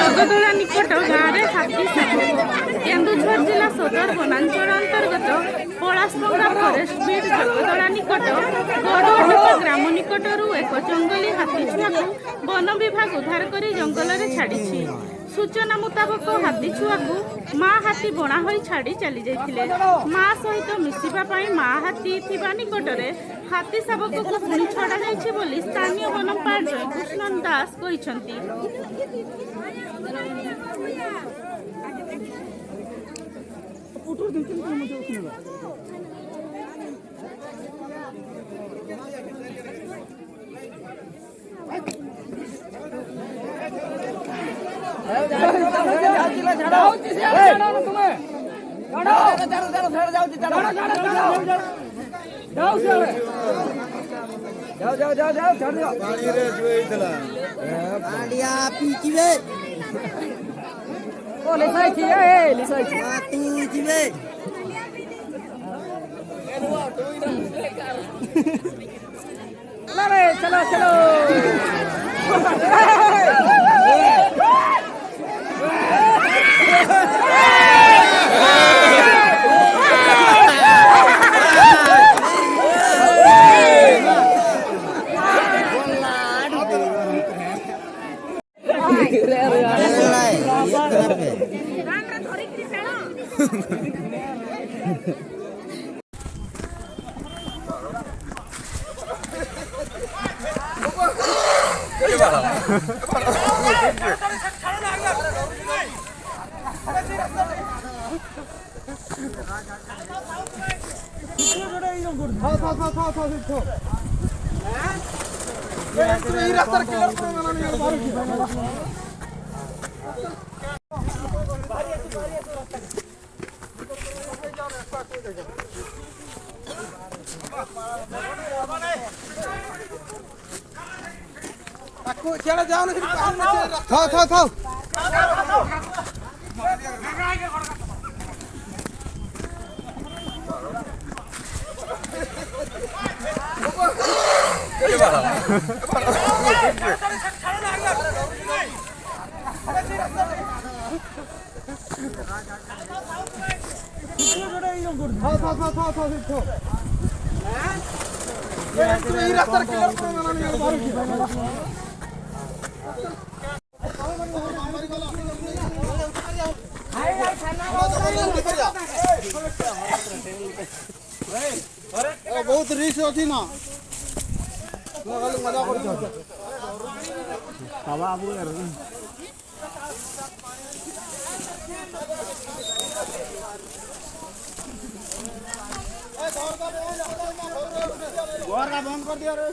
जगदोला निकट गाँव हाथी साप केन्दुझर जिला सदर वनांचल अंतर्गत पलाशभंगा फरेस्ट बीट जगदोला निकट गड़ढेप ग्राम निकट एक जंगली हाथी छुआ को वन विभाग उद्धार कर जंगल में छाड़ी। सूचना मुताबक हाथी छुआ को माँ हाथी बणा हो छाड़ी चली जाइए। माँ सहित मिशिबा माँ हाथी थिबा निकटरे हाथी शावक को पुणी छड़ा जाइछि बोली स्थानीय वनपाल जयकृष्ण दास कहिसंती। चलो चलो बहुत रिस्क अच्छी ना मजा बंद कर दिया रे।